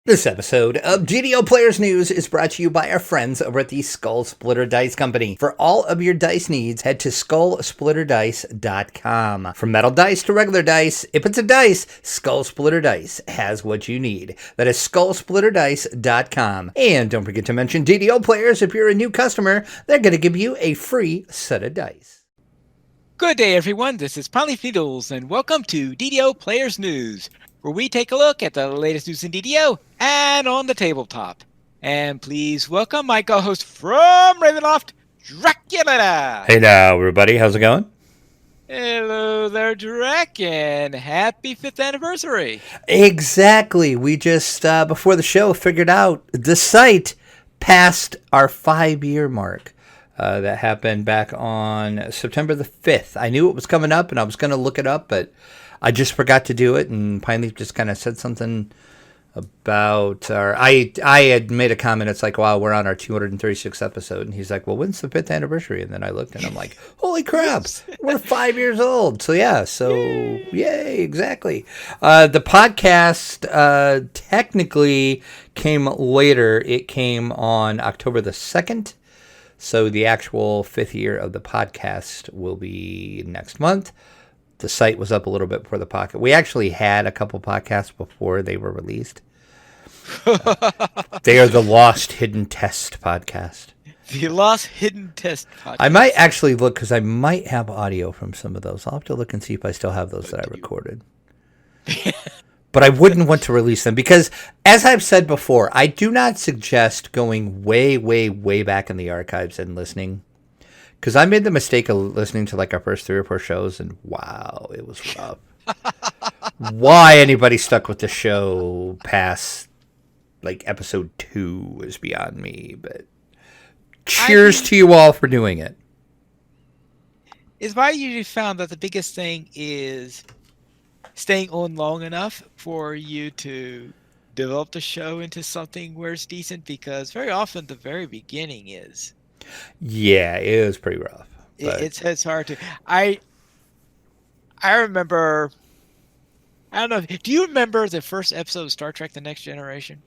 This episode of DDO Players News is brought to you by our friends over at the Skull Splitter Dice Company. For all of your dice needs, head to skullsplitterdice.com. From metal dice to regular dice, if it's a dice, Skull Splitter Dice has what you need. That is skullsplitterdice.com. And don't forget to mention DDO Players. If you're a new customer, they're going to give you a free set of dice. Good day, everyone. This is Pineleaf Needles, and welcome to DDO Players News, where we take a look at the latest news in DDO and on the tabletop. And please welcome my co-host from Ravenloft, Dracula. Hey now, everybody. How's it going? Hello there, Draken. Happy 5th anniversary. Exactly. We just, before the show, figured out the site passed our 5-year mark. That happened back on September the 5th. I knew it was coming up, and I was going to look it up, but I just forgot to do it, and Pineleaf just kind of said something about our... I had made a comment. It's like, wow, we're on our 236th episode. And he's like, well, when's the 5th anniversary? And then I looked, and I'm like, holy crap, we're 5 years old. So, yeah, yay, exactly. The podcast technically came later. It came on October the 2nd. So the actual 5th year of the podcast will be next month. The site was up a little bit before the podcast. We actually had a couple podcasts before they were released. They are the Lost Hidden Test podcast. The Lost Hidden Test podcast. I might actually look, because I might have audio from some of those. I'll have to look and see if I still have those that I recorded. But I wouldn't want to release them because, as I've said before, I do not suggest going way, way, way back in the archives and listening. Because I made the mistake of listening to like our first 3 or 4 shows, and wow, it was rough. Why anybody stuck with the show past like episode 2 is beyond me. But cheers to you all for doing it. Is why I usually found that the biggest thing is staying on long enough for you to develop the show into something where it's decent, because very often the very beginning is. Yeah, it was pretty rough. It's hard to. I remember. I don't know. Do you remember the first episode of Star Trek: The Next Generation?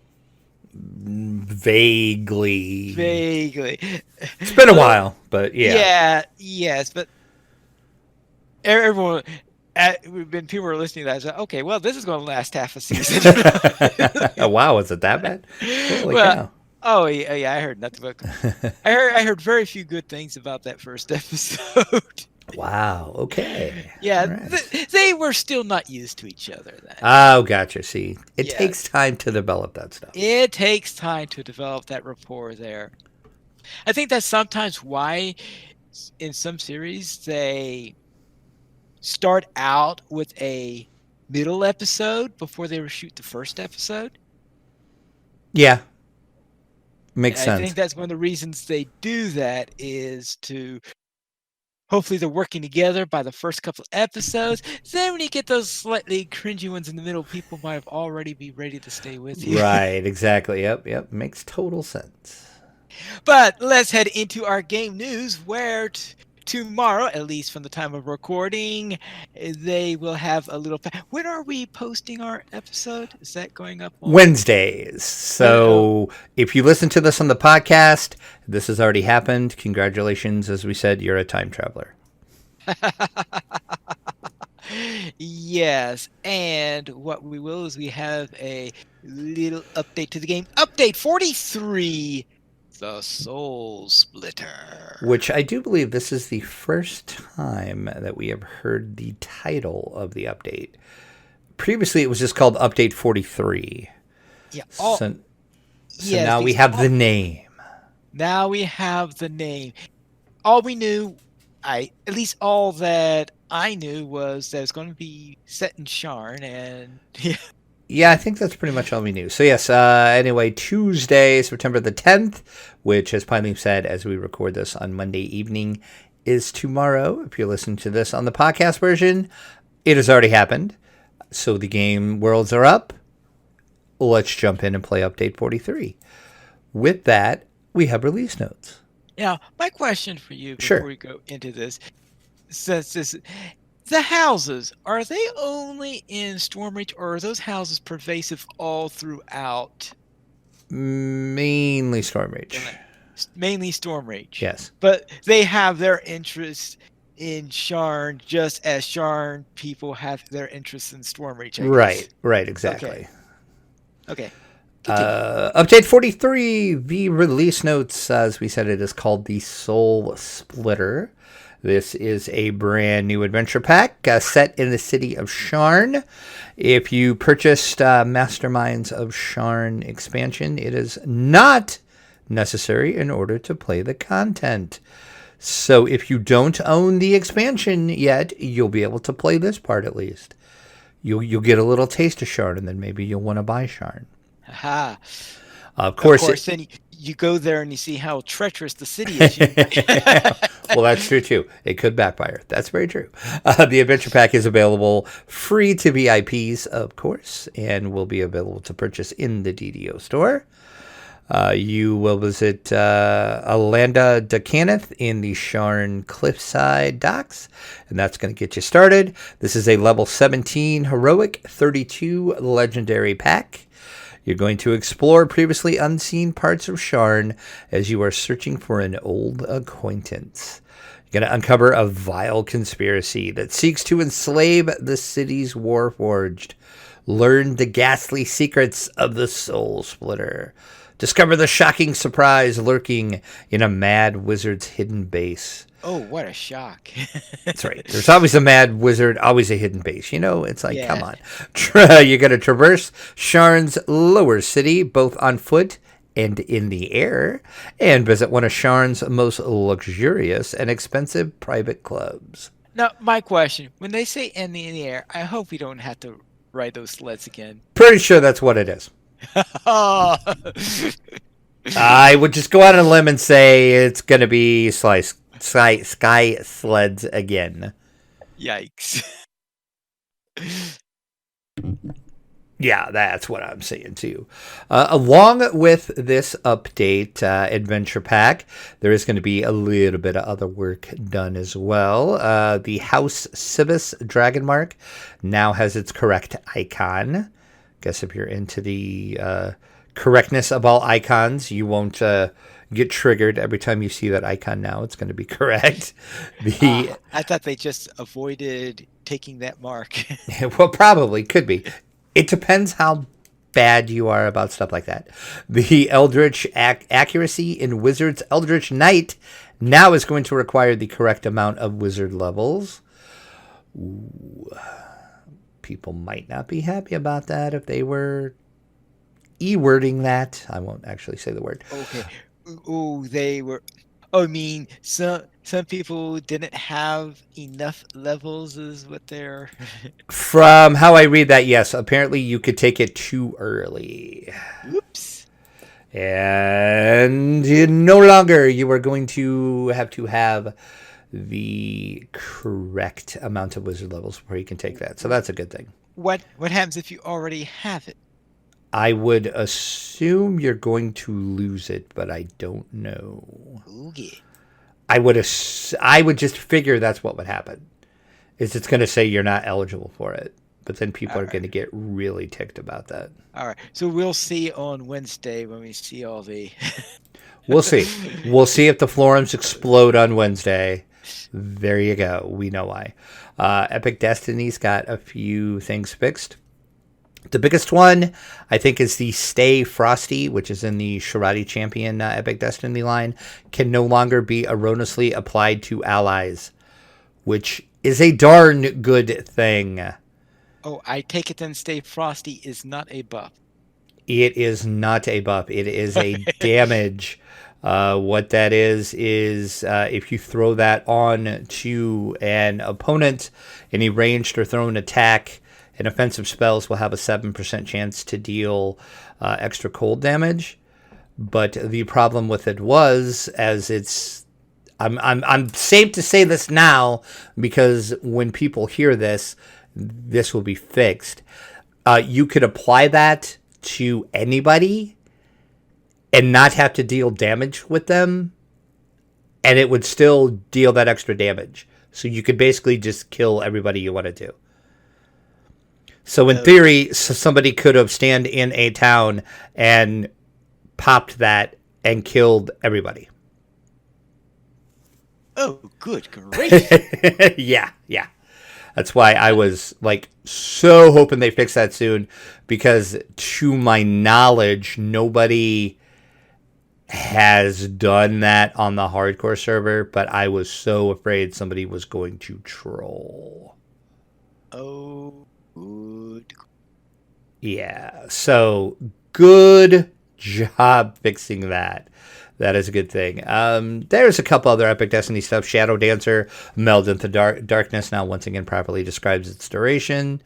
Vaguely. It's been a while, but yeah. Yeah. Yes, but everyone. When people were listening to that, I said, okay, well, this is going to last half a season. Wow, is it that bad? Holy cow. Oh, yeah, I heard nothing but... I heard very few good things about that first episode. Wow, okay. Yeah, right. They were still not used to each other then. Oh, gotcha. See, it takes time to develop that stuff. It takes time to develop that rapport there. I think that's sometimes why in some series they start out with a middle episode before they shoot the first episode. Yeah. Makes sense. I think that's one of the reasons they do that, is to hopefully they're working together by the first couple of episodes. Then when you get those slightly cringy ones in the middle, people might have already be ready to stay with you. Right, exactly. Yep. Makes total sense. But let's head into our game news, where tomorrow, at least from the time of recording, they will have a little... When are we posting our episode? Is that going up on Wednesdays? So if you listen to this on the podcast, this has already happened. Congratulations. As we said, you're a time traveler. Yes, and what we will is we have a little update to the game. Update 43. The Soul Splitter. Which I do believe this is the first time that we have heard the title of the update. Previously, it was just called Update 43. Yeah. So now we have the name. Now we have the name. All we knew, at least all that I knew, was that it's going to be set in Sharn, and Yeah, I think that's pretty much all we knew. So yes, anyway, Tuesday, September the 10th, which, as Pineleaf said, as we record this on Monday evening, is tomorrow. If you're listening to this on the podcast version, it has already happened. So the game worlds are up. Let's jump in and play Update 43. With that, we have release notes. Now, my question for you before we go into this, since this... The houses, are they only in Stormreach, or are those houses pervasive all throughout? Mainly Stormreach. Mainly Stormreach. Yes. But they have their interest in Sharn just as Sharn people have their interest in Stormreach, I guess. Right, exactly. Okay. Continue. Update 43, the release notes, as we said, it is called the Soul Splitter. This is a brand new adventure pack set in the city of Sharn. If you purchased Masterminds of Sharn expansion, it is not necessary in order to play the content. So if you don't own the expansion yet, you'll be able to play this part at least. You'll get a little taste of Sharn, and then maybe you'll want to buy Sharn. Aha. Of course, then you go there and you see how treacherous the city is. Well, that's true too. It could backfire. That's very true. The adventure pack is available free to VIPs, of course, and will be available to purchase in the DDO store. You will visit Alanda Decaneth in the Sharn Cliffside docks, and that's going to get you started. This is a level 17 heroic, 32 legendary pack. You're going to explore previously unseen parts of Sharn as you are searching for an old acquaintance. You're going to uncover a vile conspiracy that seeks to enslave the city's warforged. Learn the ghastly secrets of the Soul Splitter. Discover the shocking surprise lurking in a mad wizard's hidden base. Oh, what a shock. That's right. There's always a mad wizard, always a hidden base. You know, it's like, come on. You're going to traverse Sharn's lower city, both on foot and in the air, and visit one of Sharn's most luxurious and expensive private clubs. Now, my question, when they say in the air, I hope we don't have to ride those sleds again. Pretty sure that's what it is. Oh. I would just go out on a limb and say it's going to be sky sleds again. Yikes. Yeah, that's what I'm saying too. Along with this update adventure pack, there is going to be a little bit of other work done as well. The House Civis Dragon Mark now has its correct icon. Guess if you're into the correctness of all icons, you won't get triggered every time you see that icon now. It's going to be correct. I thought they just avoided taking that mark. Well, probably could be. It depends how bad you are about stuff like that. The Eldritch accuracy in Wizard's Eldritch Knight now is going to require the correct amount of wizard levels. Ooh. People might not be happy about that if they were e-wording that. I won't actually say the word. Okay. Oh, they were. Oh, I mean, some people didn't have enough levels, is what they're. From how I read that, yes. Apparently, you could take it too early. Oops. And no longer you are going to have the correct amount of wizard levels before you can take that. So that's a good thing. What happens if you already have it? I would assume you're going to lose it, but I don't know. Okay. I would just figure that's what would happen. Is it's going to say you're not eligible for it, but then people are going to get really ticked about that. All right. So we'll see on Wednesday when we see all the. We'll see. We'll see if the forums explode on Wednesday. There you go. We know why. Epic Destiny's got a few things fixed. The biggest one, I think, is the Stay Frosty, which is in the Sharati Champion Epic Destiny line, can no longer be erroneously applied to allies, which is a darn good thing. Oh, I take it then Stay Frosty is not a buff. It is not a buff. It is a damage. What that is if you throw that on to an opponent, any ranged or thrown attack, and offensive spells will have a 7% chance to deal extra cold damage. But the problem with it was, as it's, I'm safe to say this now because when people hear this, this will be fixed. You could apply that to anybody and not have to deal damage with them, and it would still deal that extra damage. So you could basically just kill everybody you wanted to. So in theory, somebody could have stand in a town and popped that and killed everybody. Oh, good grief. Yeah. That's why I was like so hoping they fix that soon, because to my knowledge, nobody has done that on the hardcore server, but I was so afraid somebody was going to troll. Oh, good. Yeah, so good job fixing that. That is a good thing. There's a couple other Epic Destiny stuff. Shadow Dancer, Meld into Darkness, now once again properly describes its duration.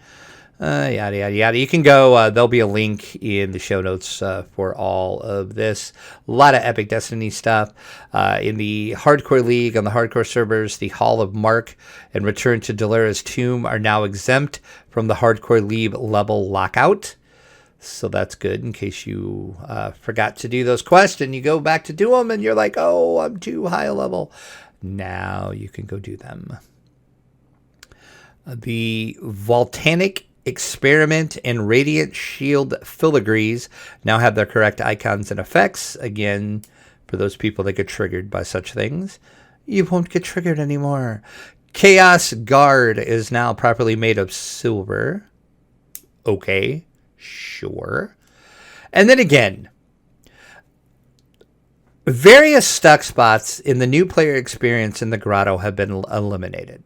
Yada, yada, yada. You can go, there'll be a link in the show notes for all of this. A lot of Epic Destiny stuff. In the Hardcore League, on the Hardcore servers, the Hall of Mark and Return to Delira's Tomb are now exempt from the Hardcore League level lockout. So that's good in case you forgot to do those quests and you go back to do them and you're like, oh, I'm too high a level. Now you can go do them. The Volcanic Experiment and Radiant Shield filigrees now have their correct icons and effects. Again, for those people that get triggered by such things, you won't get triggered anymore. Chaos Guard is now properly made of silver. Okay. Sure. And then again, various stuck spots in the new player experience in the grotto have been eliminated.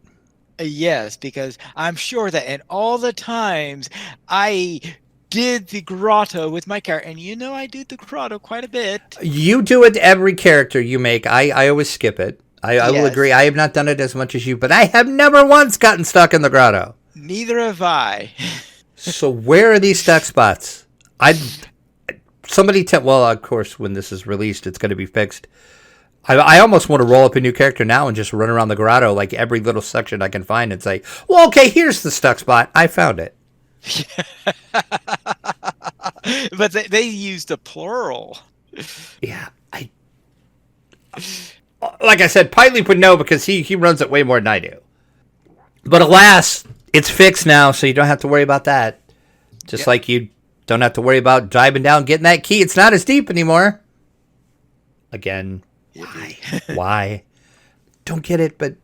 Yes, because I'm sure that in all the times I did the grotto with my character, and I do the grotto quite a bit. You do it to every character you make. I always skip it. I will agree. I have not done it as much as you, but I have never once gotten stuck in the grotto. Neither have I. So where are these stuck spots? Well, of course, when this is released, it's going to be fixed. I almost want to roll up a new character now and just run around the grotto like every little section I can find and say, well, okay, here's the stuck spot. I found it. But they used a plural. Yeah. Like I said, Piley would know because he runs it way more than I do. But alas, it's fixed now, so you don't have to worry about that. Just like you don't have to worry about diving down, getting that key. It's not as deep anymore. Again, why? Why? Don't get it, but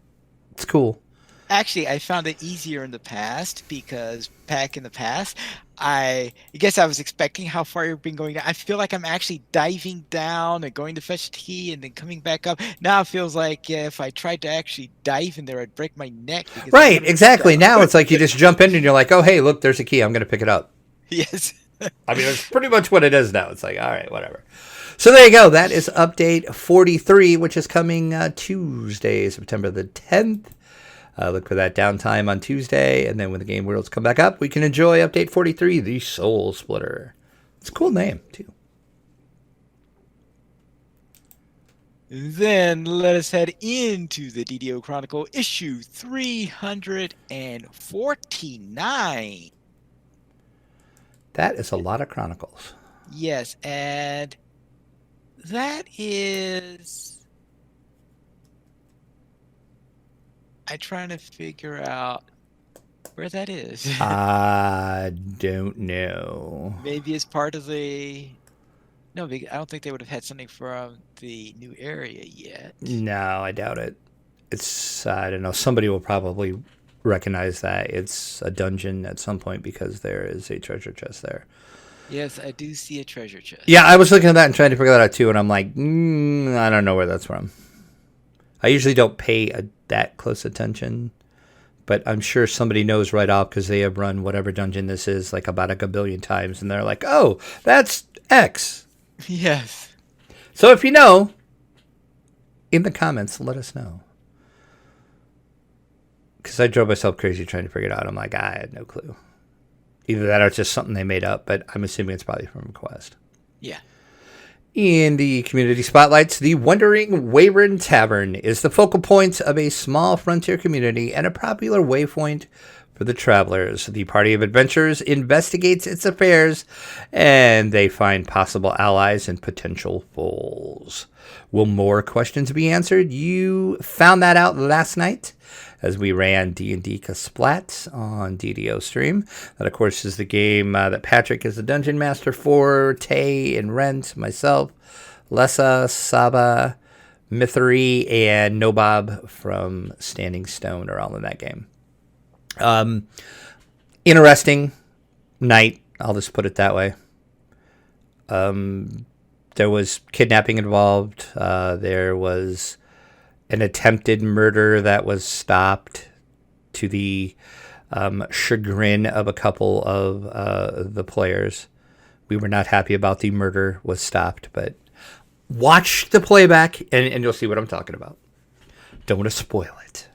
it's cool. Actually, I found it easier in the past because back in the past, I guess I was expecting how far you've been going down. I feel like I'm actually diving down and going to fetch the key and then coming back up. Now it feels like if I tried to actually dive in there, I'd break my neck. Right, exactly. Now it's like you just jump in and you're like, oh, hey, look, there's a key. I'm going to pick it up. Yes. I mean, that's pretty much what it is now. It's like, all right, whatever. So there you go. That is update 43, which is coming Tuesday, September the 10th. Look for that downtime on Tuesday, and then when the game worlds come back up, we can enjoy update 43, the Soul Splitter. It's a cool name, too. Then let us head into the DDO Chronicle issue 349. That is a lot of chronicles. Yes, and that is... I'm trying to figure out where that is. I don't know. Maybe it's part of the... No, I don't think they would have had something from the new area yet. No, I doubt it. It's, I don't know, somebody will probably recognize that. It's a dungeon at some point because there is a treasure chest there. Yes, I do see a treasure chest. Yeah, I was looking at that and trying to figure that out too, and I'm like, I don't know where that's from. I usually don't pay that close attention, but I'm sure somebody knows right off because they have run whatever dungeon this is like about a gabillion times, and they're like, oh, that's X. Yes. So if you know, in the comments, let us know. Because I drove myself crazy trying to figure it out. I'm like, I had no clue. Either that or it's just something they made up, but I'm assuming it's probably from Quest. Yeah. In the community spotlights, the Wandering Wyvern Tavern is the focal point of a small frontier community and a popular waypoint for the travelers. The party of adventurers investigates its affairs, and they find possible allies and potential foes. Will more questions be answered? You found that out last night. as we ran D&D Kasplats on DDO stream. That, of course, is the game that Patrick is the dungeon master for, Tay and Rent, myself, Lessa, Saba, Mythery, and Nobob from Standing Stone are all in that game. Interesting night, I'll just put it that way. There was kidnapping involved. There was an attempted murder that was stopped to the chagrin of a couple of the players. We were not happy about the murder was stopped, but watch the playback and you'll see what I'm talking about. Don't want to spoil it.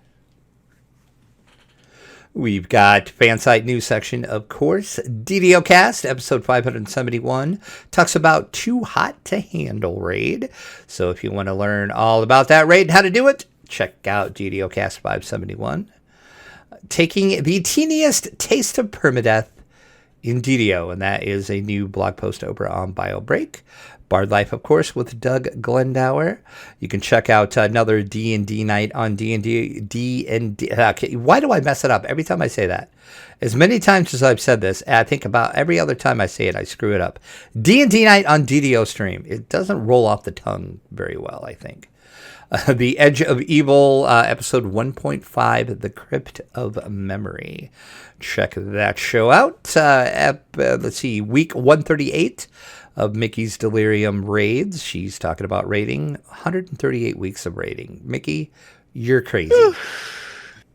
We've got Fansite News section, of course. DDO Cast, episode 571, talks about Too Hot to Handle raid. So if you want to learn all about that raid and how to do it, check out DDO Cast 571. Taking the teeniest taste of permadeath in DDO, and that is a new blog post over on BioBreak. Bard Life, of course, with Doug Glendower. You can check out another D&D night on D&D. Okay, why do I mess it up every time I say that? As many times as I've said this, I think about every other time I say it, I screw it up. D&D night on DDO stream. It doesn't roll off the tongue very well, I think. The Edge of Evil, episode 1.5, The Crypt of Memory. Check that show out. Let's see, week 138 of Mickey's Delirium raids. She's talking about raiding. 138 weeks of raiding. Mickey, you're crazy.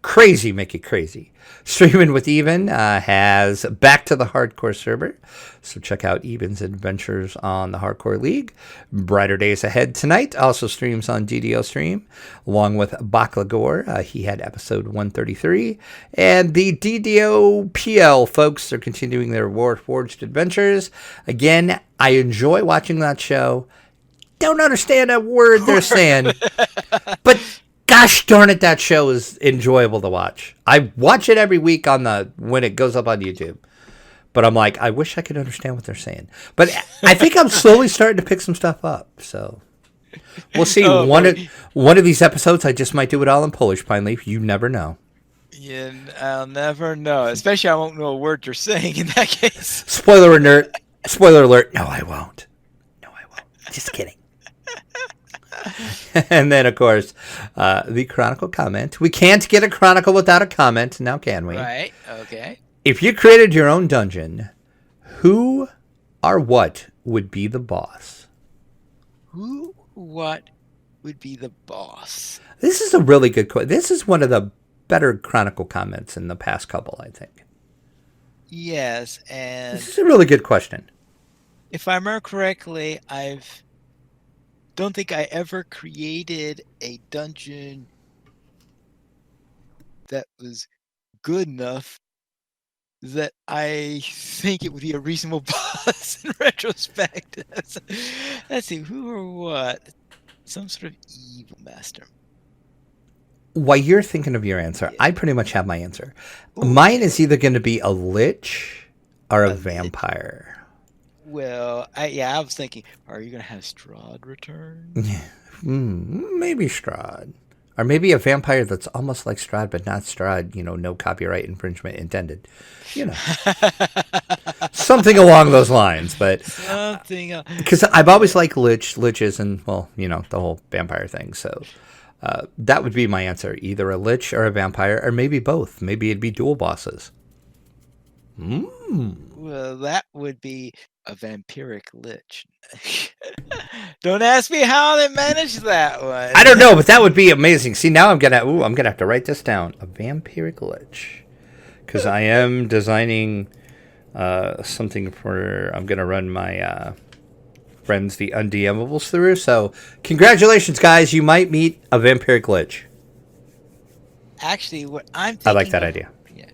Crazy, Mickey, crazy. Streaming with Even has Back to the Hardcore server. So check out Even's adventures on the Hardcore League. Brighter Days Ahead tonight. Also streams on DDO Stream. Along with Baklagor. He had episode 133. And the DDO PL folks are continuing their Warforged adventures. Again, I enjoy watching that show. Don't understand a word they're saying. But gosh darn it, that show is enjoyable to watch. I watch it every week when it goes up on YouTube. But I'm like, I wish I could understand what they're saying. But I think I'm slowly starting to pick some stuff up. So we'll see. One of these episodes, I just might do it all in Polish, Pine Leaf. You never know. Yeah, I'll never know. Especially I won't know a word you're saying in that case. Spoiler alert. Spoiler alert. No, I won't. Just kidding. And then, of course, the Chronicle comment. We can't get a Chronicle without a comment, now can we? Right, okay. If you created your own dungeon, who or what would be the boss? Who, what would be the boss? This is a really good question. This is one of the better Chronicle comments in the past couple, I think. Yes, and this is a really good question. If I remember correctly, don't think I ever created a dungeon that was good enough that I think it would be a reasonable boss in retrospect. Let's see, who or what? Some sort of evil master. While you're thinking of your answer, I pretty much have my answer. Ooh. Mine is either going to be a lich or a vampire. Well, I was thinking, are you going to have Strahd return? Maybe Strahd. Or maybe a vampire that's almost like Strahd, but not Strahd, no copyright infringement intended. Something along those lines. But something. Because I've always liked liches and, the whole vampire thing. So that would be my answer. Either a lich or a vampire, or maybe both. Maybe it'd be dual bosses. Well, that would be a vampiric lich. Don't ask me how they managed that one. I don't know, but that would be amazing. See, now I'm gonna have to write this down. A vampiric lich, because I am designing something for. I'm gonna run my friends the undmmables through. So, congratulations, guys! You might meet a vampiric lich. Actually, what I'm thinking I like that idea. Yeah,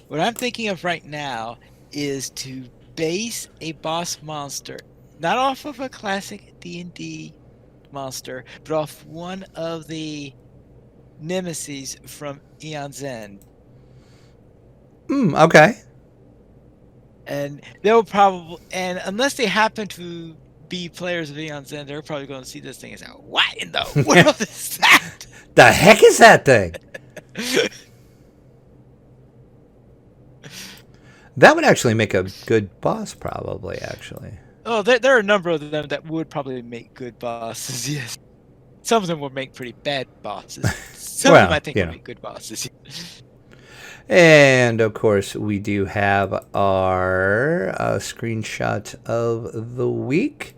what I'm thinking of right now is to base a boss monster not off of a classic D&D monster, but off one of the nemesis from Eon's End. Okay. And they'll probably, and unless they happen to be players of Eon's End, they're probably going to see this thing and say, "What in the world is that? The heck is that thing?" That would actually make a good boss, probably, actually. Oh, there are a number of them that would probably make good bosses, yes. Some of them will make pretty bad bosses. Some of them I think will make good bosses. And, of course, we do have our screenshot of the week.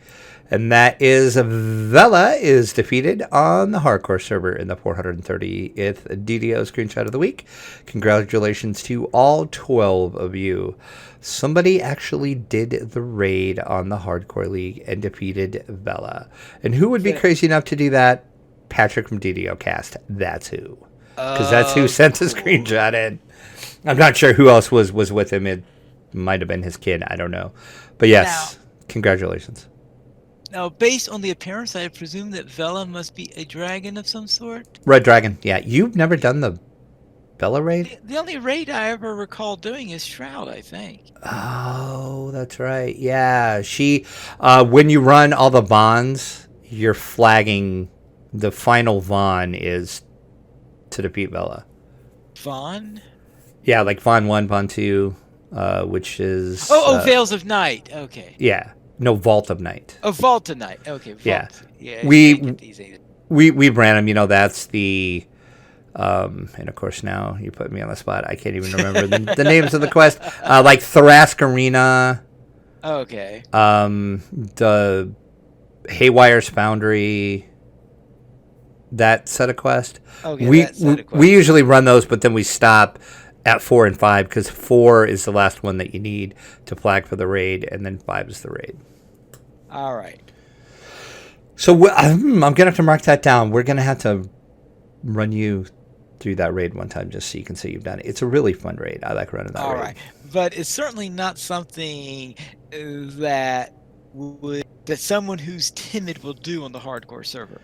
And that is Vela is defeated on the hardcore server in the 430th DDO screenshot of the week. Congratulations to all 12 of you. Somebody actually did the raid on the hardcore league and defeated Vela. And who would be crazy enough to do that? Patrick from DDO Cast. That's who. Because that's who sent the screenshot in. I'm not sure who else was with him. It might have been his kid. I don't know. But yes, congratulations. Now, based on the appearance, I presume that Vela must be a dragon of some sort? Red dragon, yeah. You've never done the Vela raid? The only raid I ever recall doing is Shroud, I think. Oh, that's right. Yeah, she, when you run all the Vons, you're flagging, the final Von is to defeat Vela. Von? Yeah, like Von 1, Von 2, which is... Veils of Night, okay. Yeah. No, Vault of Night. Oh, Vault of Night. Okay. Vault. Yeah. We ran them. You know, that's the, and of course now you put me on the spot. I can't even remember the names of the quest. Like Thrask Arena. Okay. The Haywire's Foundry. That set of quest. Okay. We usually run those, but then we stop at 4 and 5 because 4 is the last one that you need to flag for the raid, and then 5 is the raid. All right. So I'm going to have to mark that down. We're going to have to run you through that raid one time just so you can see you've done it. It's a really fun raid. I like running that raid. All right. But it's certainly not something that someone who's timid will do on the hardcore server.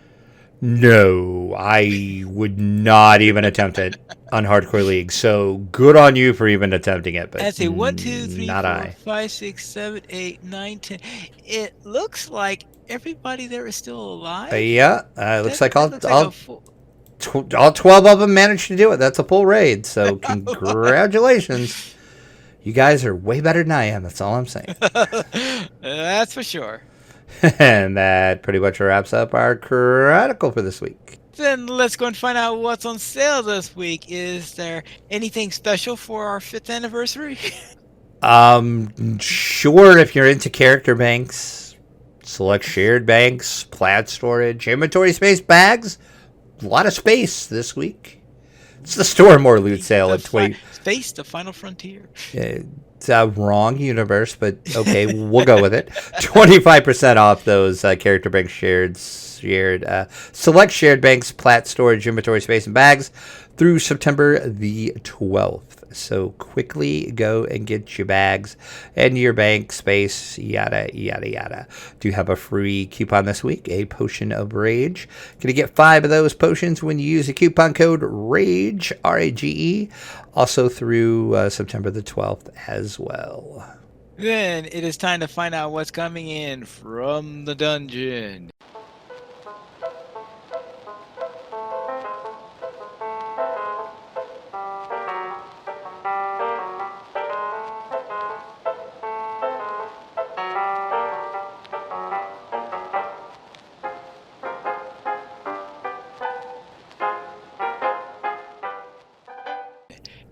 No, I would not even attempt it on Hardcore League. So good on you for even attempting it. But that's a 1, 2, 3, 4, 5, 6, 7, 8, 9, 10. It looks like everybody there is still alive. Yeah, it looks like all 12 of them managed to do it. That's a full raid. So congratulations. You guys are way better than I am. That's all I'm saying. That's for sure. And that pretty much wraps up our Chronicle for this week. Then let's go and find out what's on sale this week. Is there anything special for our 5th anniversary? Sure, if you're into character banks, select shared banks, plaid storage, inventory space bags. A lot of space this week. It's the Store More Loot sale at 20. Space, the final frontier. It's a wrong universe, but okay, we'll go with it. 25% off those character bank shared select shared banks, plat storage, inventory space, and bags through September the 12th. So quickly go and get your bags and your bank space, yada, yada, yada. Do have a free coupon this week, a Potion of Rage. Going to get 5 of those potions when you use the coupon code RAGE, R-A-G-E, also through September the 12th as well. Then it is time to find out what's coming in from the dungeon.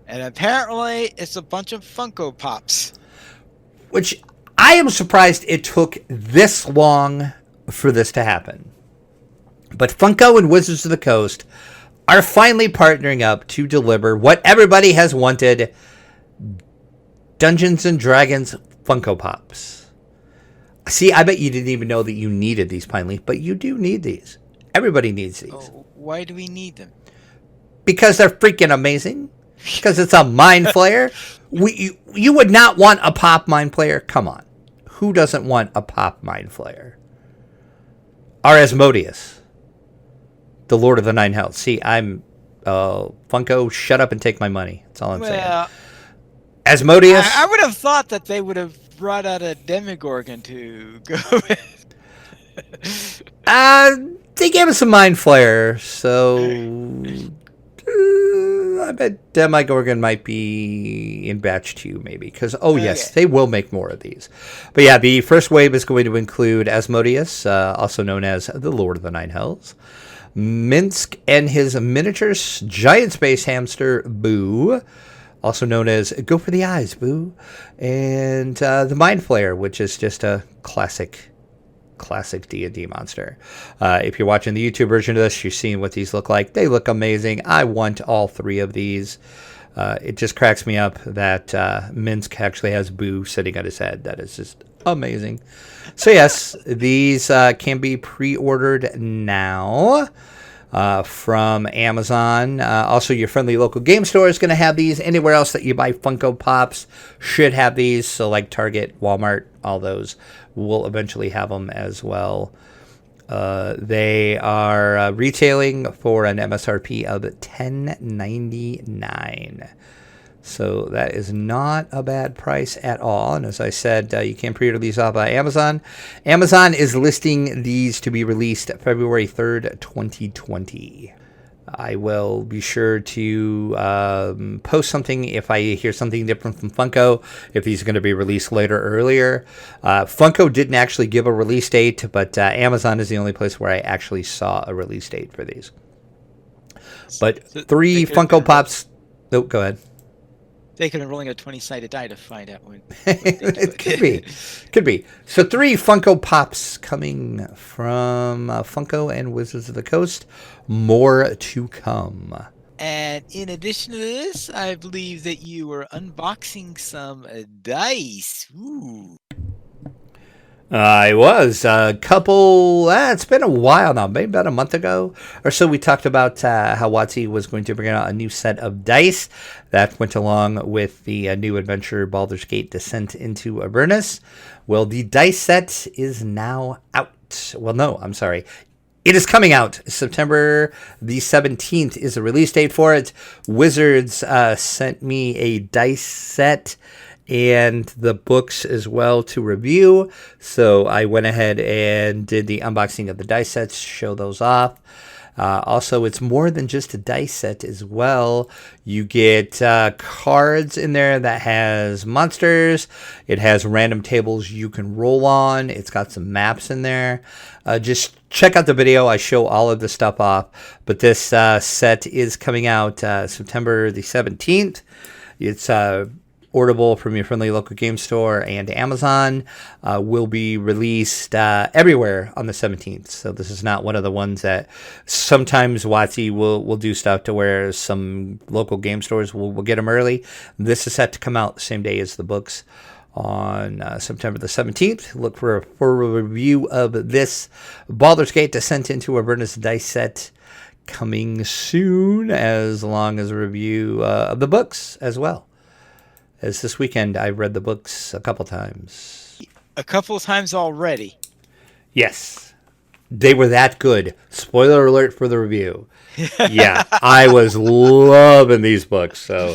And apparently, it's a bunch of Funko Pops. Which I am surprised it took this long for this to happen. But Funko and Wizards of the Coast are finally partnering up to deliver what everybody has wanted: Dungeons and Dragons Funko Pops. See, I bet you didn't even know that you needed these, Pine Leaf, but you do need these. Everybody needs these. Oh, why do we need them? Because they're freaking amazing. Because it's a Mind Flayer. You would not want a Pop Mind Flayer? Come on. Who doesn't want a Pop Mind Flayer? Our Asmodeus, the Lord of the Nine Hells. See, I'm Funko, shut up and take my money. That's all I'm saying. Asmodeus. I would have thought that they would have brought out a Demogorgon to go with. They gave us a Mind Flayer, so I bet Demogorgon might be in batch 2, maybe. Because, yes, they will make more of these. But yeah, the first wave is going to include Asmodeus, also known as the Lord of the Nine Hells, Minsk and his miniature giant space hamster, Boo, also known as Go for the Eyes, Boo, and the Mind Flayer, which is just a classic D&D monster. If you're watching the YouTube version of this, you're seeing what these look like. They look amazing. I want all 3 of these. It just cracks me up that Minsk actually has Boo sitting on his head. That is just amazing. So yes, these can be pre-ordered now from Amazon. Also, your friendly local game store is going to have these. Anywhere else that you buy Funko Pops should have these. So like Target, Walmart, all those will eventually have them as well. They are retailing for an MSRP of $10.99. So that is not a bad price at all. And as I said, you can pre-order these off by Amazon. Amazon is listing these to be released February 3rd, 2020. I will be sure to post something if I hear something different from Funko, if these are going to be released later or earlier. Funko didn't actually give a release date, but Amazon is the only place where I actually saw a release date for these. But 3 Funko Pops... Oh, go ahead. They could have rolling a 20-sided die to find out when. It could be. So 3 Funko Pops coming from Funko and Wizards of the Coast. More to come. And in addition to this, I believe that you were unboxing some dice. Ooh. I was a couple. It's been a while now, maybe about a month ago or so. We talked about how WotC was going to bring out a new set of dice that went along with the new adventure Baldur's Gate Descent into Avernus. Well, the dice set is now out. Well, no, I'm sorry. It is coming out. September the 17th is the release date for it. Wizards sent me a dice set and the books as well to review. So I went ahead and did the unboxing of the dice sets, show those off. Also, it's more than just a dice set as well. You get cards in there that has monsters. It has random tables you can roll on. It's got some maps in there. Just check out the video. I show all of the stuff off. But this set is coming out September the 17th. It's orderable from your friendly local game store and Amazon. Will be released everywhere on the 17th. So this is not one of the ones that sometimes WotC will do stuff to where some local game stores will get them early. This is set to come out the same day as the books on September the 17th. Look for a review of this Baldur's Gate Descent into Avernus dice set coming soon, as long as a review of the books as well. As this weekend, I've read the books a couple times. A couple of times already. Yes. They were that good. Spoiler alert for the review. Yeah, I was loving these books. So,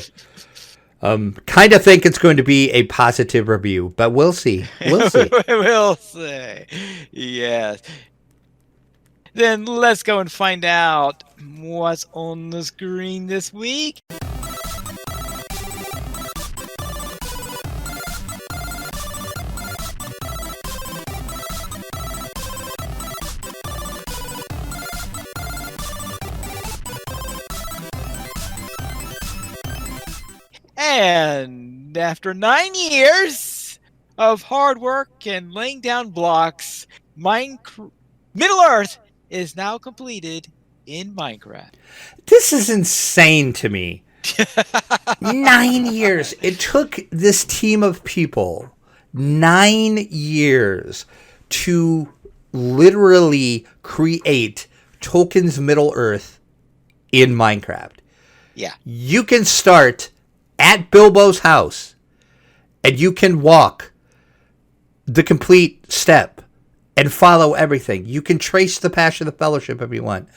kind of think it's going to be a positive review, but we'll see. We'll see. We'll see. Yes. Then let's go and find out what's on the screen this week. And after 9 years of hard work and laying down blocks, Middle Earth is now completed in Minecraft. This is insane to me. 9 years. It took this team of people 9 years to literally create Tolkien's Middle Earth in Minecraft. Yeah. You can start at Bilbo's house, and you can walk the complete step and follow everything. You can trace the path of the Fellowship if you want.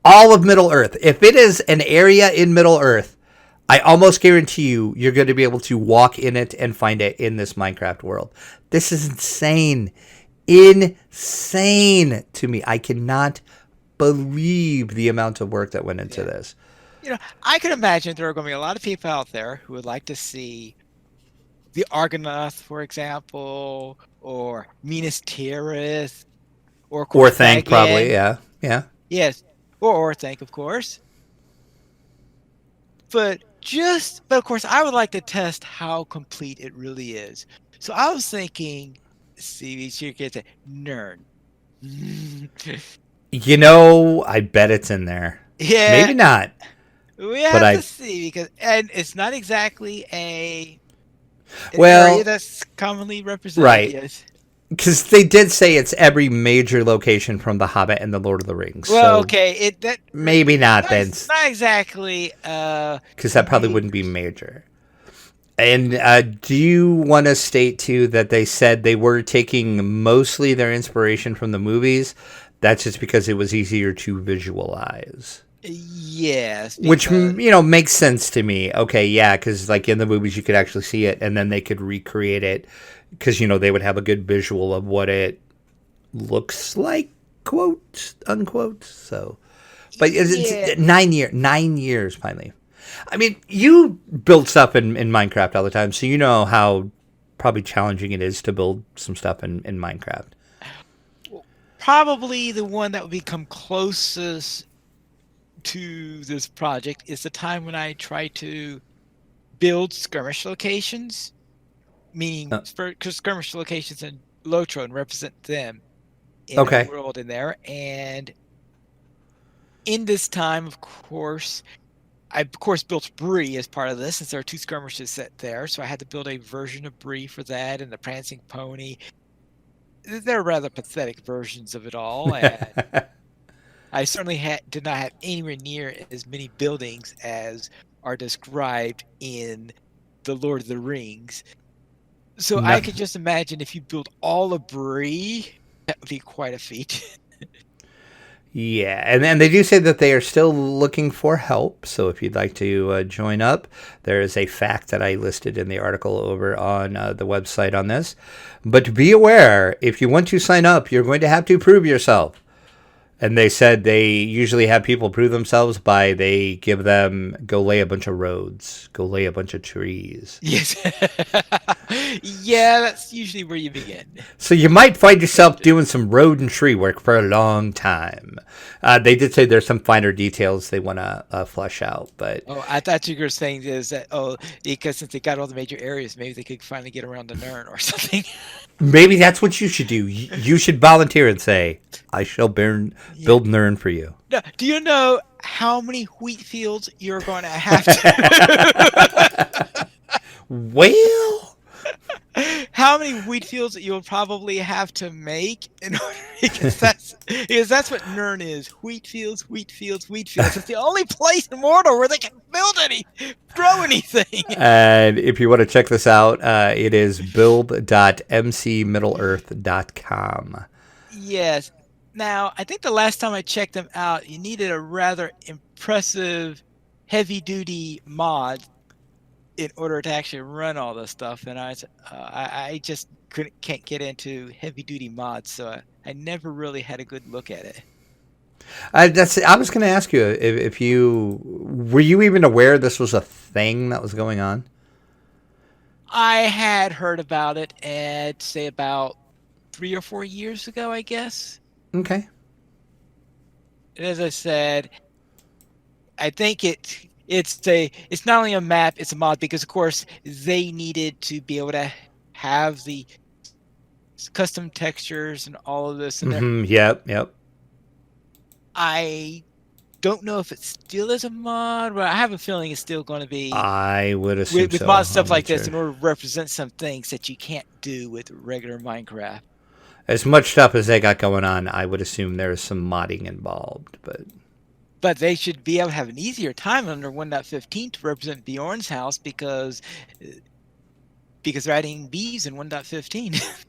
All of Middle Earth. If it is an area in Middle Earth, I almost guarantee you're going to be able to walk in it and find it in this Minecraft world. This is insane. Insane to me. I cannot believe the amount of work that went into this. I can imagine there are going to be a lot of people out there who would like to see the Argonath, for example, or Minas Tirith, or of Or course thank probably, Bagan. yeah, yeah. Yes, or Orthanc, of course. But of course, I would like to test how complete it really is. So I was thinking, see, you can say Nern. I bet it's in there. Yeah, Maybe not, we but have to I see and it's not exactly an area well, that's commonly represented. right. Yes. Because they did say it's every major location from The Hobbit and The Lord of the Rings. Well, So okay, maybe not not, then, not exactly. because that probably wouldn't be major. And do you want to state, too, that they said they were taking mostly their inspiration from the movies? That's just because it was easier to visualize. Yes, Which, because makes sense to me. Okay, yeah, because, like, in the movies you could actually see it, and then they could recreate it, because, they would have a good visual of what it looks like, quote, unquote. So, but yeah. it's 9 years, finally. I mean, you build stuff in Minecraft all the time, so you know how probably challenging it is to build some stuff in Minecraft. Probably the one that would become closest to this project is the time when I try to build skirmish locations, meaning Uh, skirmish locations in Lotro and represent them in a okay. world in there. And in this time, of course, I built Bree as part of this, since there are two skirmishes set there. So I had to build a version of Bree for that, and the Prancing Pony. They're rather pathetic versions of it all, and I certainly did not have anywhere near as many buildings as are described in The Lord of the Rings. So I No. could just imagine if you build all of Bree, that would be quite a feat. Yeah, and then they do say that they are still looking for help. So if you'd like to join up, there is a fact that I listed in the article over on the website on this. But be aware, if you want to sign up, you're going to have to prove yourself. And they said they usually have people prove themselves by they give them go lay a bunch of roads, go lay a bunch of trees. Yes. Yeah, that's usually where you begin. So you might find yourself doing some road and tree work for a long time. They did say there's some finer details they want to flesh out, but Oh, I thought you were saying is that, because since they got all the major areas, maybe they could finally get around to Nern or something. maybe that's what you should do. You should volunteer and say, "I shall build Nern for you." No, do you know how many wheat fields you're going to have to? Well, How many wheat fields you'll probably have to make in order, because that's what Nern is. Wheat fields, wheat fields, wheat fields. It's the only place in Mordor where they can grow anything. and if you want to check this out, it is build.mcmiddleearth.com. Yes. Now, I think the last time I checked them out, you needed a rather impressive heavy-duty mod in order to actually run all this stuff, and I just can't get into heavy-duty mods, so I never really had a good look at it. I was going to ask you if you were you even aware this was a thing that was going on. I had heard about it at, say, about 3 or 4 years ago, I guess. Okay. As I said, I think it's not only a map, it's a mod, because of course they needed to be able to have the custom textures and all of this in there. Yep. I don't know if it still is a mod, but I have a feeling it's still going to be I would assume with so. mod stuff I'm like not this in sure. order to represent some things that you can't do with regular Minecraft. As much stuff as they got going on, I would assume there is some modding involved, But they should be able to have an easier time under 1.15 to represent Bjorn's house, because they're adding bees in 1.15.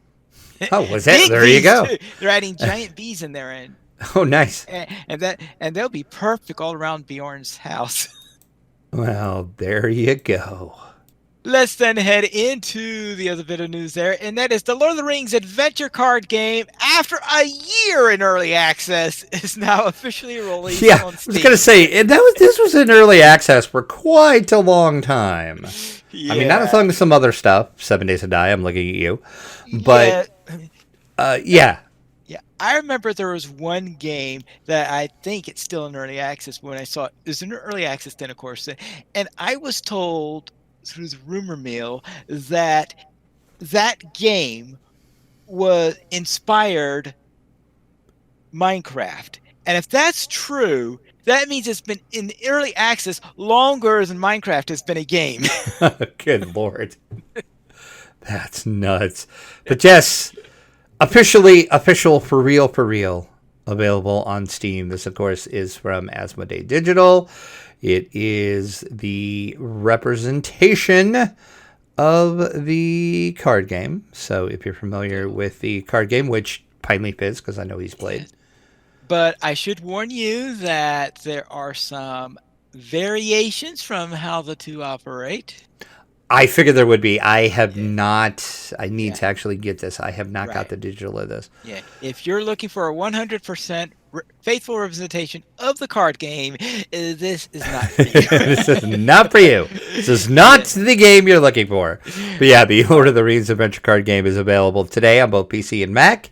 oh, was it? Big There you bees go. too. They're adding giant bees in there, Oh, nice. and they'll be perfect all around Bjorn's house. Well, there you go. Let's then head into the other bit of news there, and that is the Lord of the Rings adventure card game, after a year in early access, is now officially released Yeah, on I Steam. was gonna say this was in early access for quite a long time. Yeah. I mean, not as long as some other stuff. 7 Days to Die. I'm looking at you, but yeah. Yeah, I remember there was one game that I think it's still in early access. But when I saw it was in early access then, of course, and I was told through the rumor mill that that game was inspired Minecraft. And if that's true, that means it's been in early access longer than Minecraft has been a game. Good Lord. That's nuts. But yes, official, for real, available on Steam. This, of course, is from Asmodee Digital. It is the representation of the card game. So if you're familiar with the card game, which Pineleaf is, because I know he's played. But I should warn you that there are some variations from how the two operate. I figured there would be. I have not. I need to actually get this. I have not got the digital of this. Yeah. If you're looking for a 100% faithful representation of the card game, this is not for you. This is not for you. This is not the game you're looking for. But yeah, the Lord of the Rings adventure card game is available today on both PC and Mac.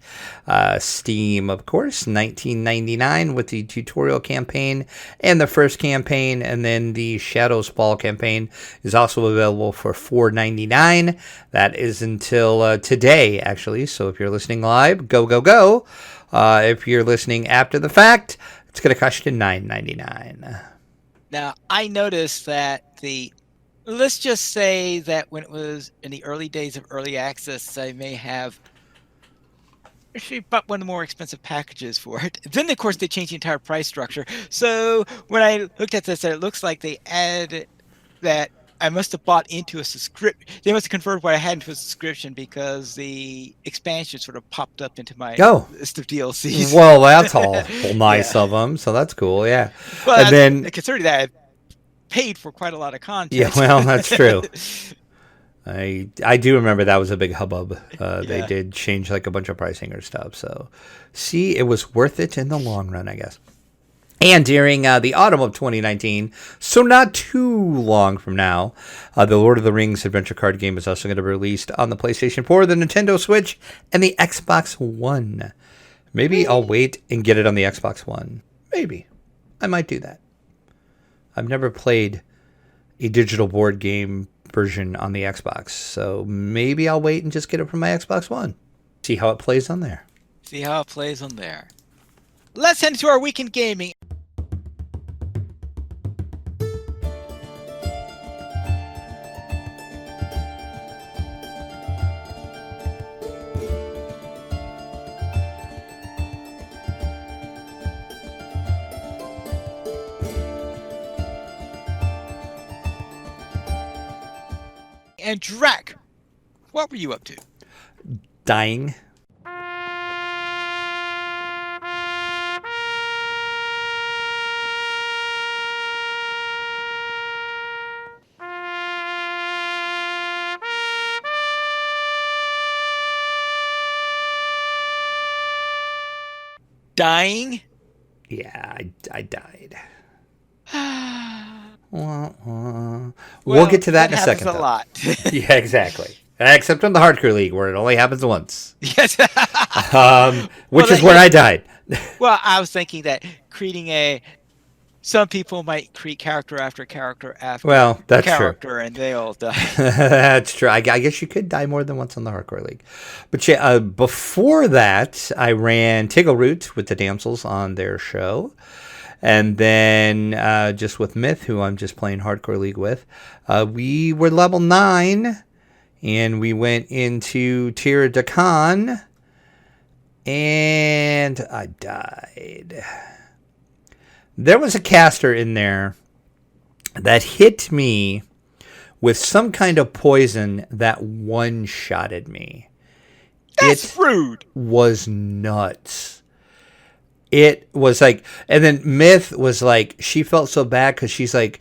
Steam, of course, $19.99 with the tutorial campaign and the first campaign, and then the Shadows Fall campaign is also available for $4.99. That is until today, actually. So if you're listening live, go. If you're listening after the fact, it's going to cost you $9.99. Now, I noticed that let's just say that when it was in the early days of early access, I may have actually bought one of the more expensive packages for it. Then, of course, they changed the entire price structure. So when I looked at this, it looks like they added that I must have bought into a subscription. They must have converted what I had into a subscription because the expansion sort of popped up into my list of DLCs. Well, that's all nice of them. So that's cool, yeah. But and then, considering that I paid for quite a lot of content. Yeah, well, that's true. I do remember that was a big hubbub. They did change like a bunch of pricing or stuff. So, see, it was worth it in the long run, I guess. And during the autumn of 2019, so not too long from now, the Lord of the Rings adventure card game is also going to be released on the PlayStation 4, the Nintendo Switch, and the Xbox One. Maybe I'll wait and get it on the Xbox One. Maybe. I might do that. I've never played a digital board game version on the Xbox, so maybe I'll wait and just get it from my Xbox One. See how it plays on there. Let's head into our weekend gaming. And Drac, what were you up to? Dying. Dying? Yeah, I died. We'll get to that in a second. A lot. Yeah, exactly. Except on the Hardcore League, where it only happens once. Yes. Which is where I died. Well, I was thinking that creating some people might create character after character after that's character, true. And they all die. That's true. I guess you could die more than once on the Hardcore League. But yeah, before that, I ran Tiggleroot with the Damsels on their show. And then just with Myth, who I'm just playing Hardcore League with, we were level 9, and we went into Tira Dakan, and I died. There was a caster in there that hit me with some kind of poison that one-shotted me. That's rude. Was nuts. It was like, and then Myth was like, she felt so bad because she's like,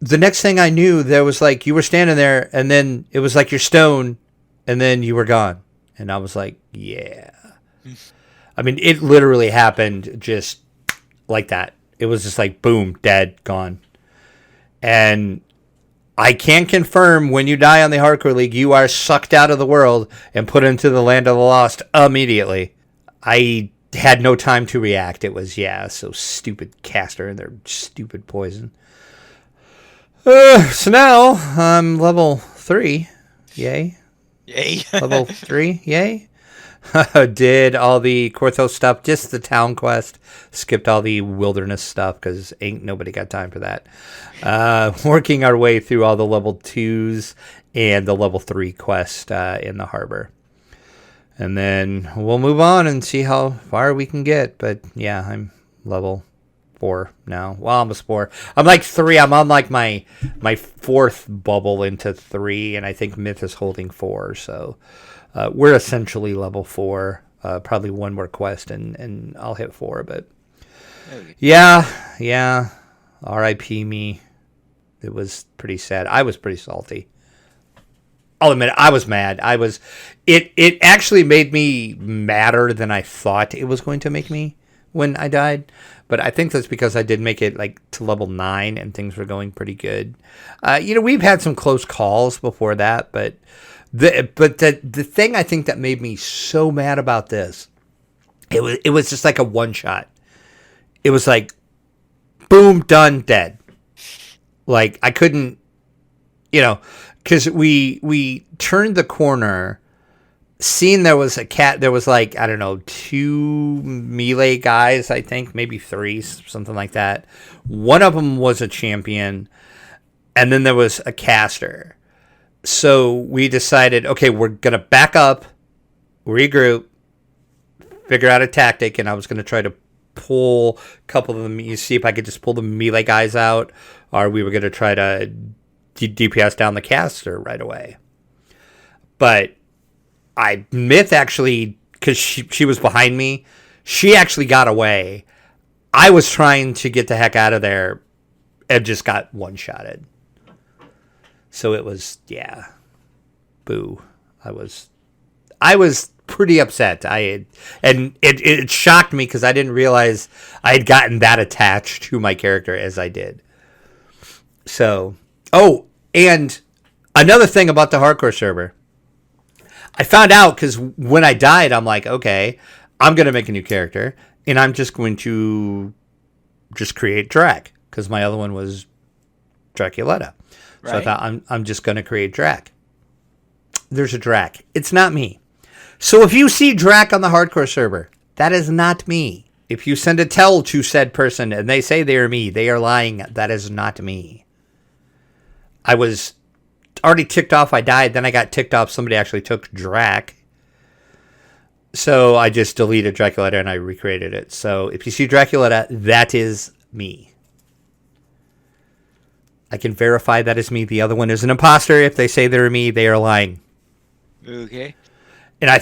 the next thing I knew, there was like you were standing there, and then it was like your stone, and then you were gone, and I was like, yeah. I mean, it literally happened just like that. It was just like boom, dead, gone, and I can confirm when you die on the Hardcore League, you are sucked out of the world and put into the Land of the Lost immediately. I had no time to react. It was, so stupid caster and their stupid poison. So now I'm level 3. Yay. Yay. Level 3. Yay. Did all the Korthos stuff, just the town quest. Skipped all the wilderness stuff because ain't nobody got time for that. Working our way through all the level 2s and the level 3 quest in the harbor. And then we'll move on and see how far we can get. But yeah, I'm level 4 now. Well, almost 4. I'm like 3. I'm on like my 4th bubble into 3, and I think Myth is holding 4. So we're essentially level 4. Probably one more quest, and I'll hit 4. But yeah. R.I.P. me. It was pretty sad. I was pretty salty. I'll admit it, I was mad. It actually made me madder than I thought it was going to make me when I died. But I think that's because I did make it like to level 9 and things were going pretty good. We've had some close calls before that, but the thing I think that made me so mad about this, it was just like a one shot. It was like boom, done, dead. Like I couldn't, because we turned the corner, seen there was a cat. There was like, I don't know, 2 melee guys, I think, maybe 3, something like that. One of them was a champion, and then there was a caster. So we decided, okay, we're going to back up, regroup, figure out a tactic, and I was going to try to pull a couple of them, see if I could just pull the melee guys out, or we were going to try to DPS down the caster right away. But Myth actually, because she was behind me, she actually got away. I was trying to get the heck out of there and just got one-shotted. So it was, boo. I was pretty upset. It shocked me because I didn't realize I had gotten that attached to my character as I did. So, and another thing about the hardcore server, I found out because when I died, I'm like, okay, I'm going to make a new character, and I'm just going to just create Drac, because my other one was Draculetta. Right. So I thought, I'm just going to create Drac. There's a Drac. It's not me. So if you see Drac on the hardcore server, that is not me. If you send a tell to said person and they say they are me, they are lying. That is not me. I was already ticked off I died, then I got ticked off somebody actually took Drac. So I just deleted Draculetta and I recreated it. So if you see Draculetta, that is me. I can verify that is me. The other one is an imposter. If they say they're me, they are lying. Okay. And I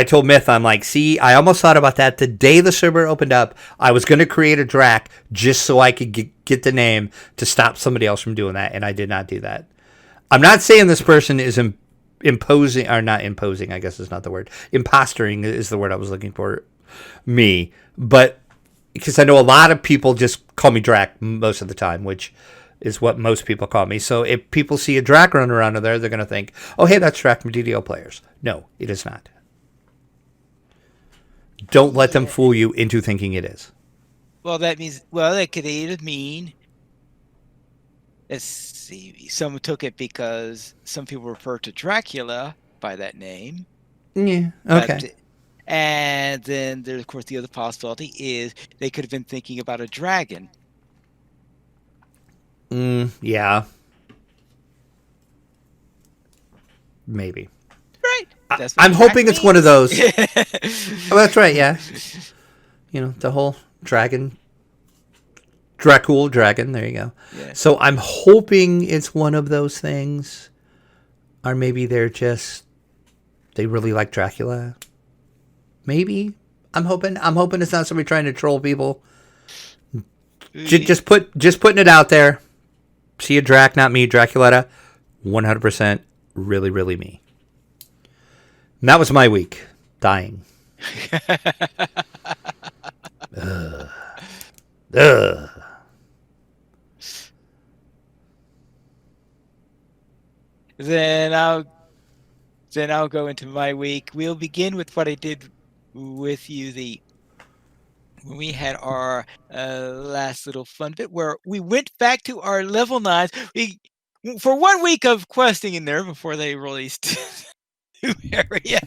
told Myth, I'm like, see, I almost thought about that the day the server opened up. I was going to create a Drac just so I could get the name to stop somebody else from doing that, and I did not do that. I'm not saying this person is imposing, or not imposing, I guess is not the word. Impostoring is the word I was looking for, me. But because I know a lot of people just call me Drac most of the time, which is what most people call me. So if people see a Drac running around in there, they're going to think, oh, hey, that's Drac from DDO players. No, it is not. Don't let them fool you into thinking it is. Well, that means, that could either mean, let's see, someone took it because some people refer to Dracula by that name. Yeah, okay. And then there's, of course, the other possibility is they could have been thinking about a dragon. Yeah. Maybe. Right. I'm hoping it's one of those. Oh, that's right, yeah. The whole dragon. Dracul dragon, there you go. Yeah. So I'm hoping it's one of those things. Or maybe they really like Dracula. Maybe. I'm hoping it's not somebody trying to troll people. Just putting it out there. See a Drac, not me. Draculetta, 100% really, really me. And that was my week. Dying. Ugh. Ugh. Then I'll go into my week. We'll begin with what I did with you when we had our last little fun bit where we went back to our level 9s. For 1 week of questing in there before they released new area.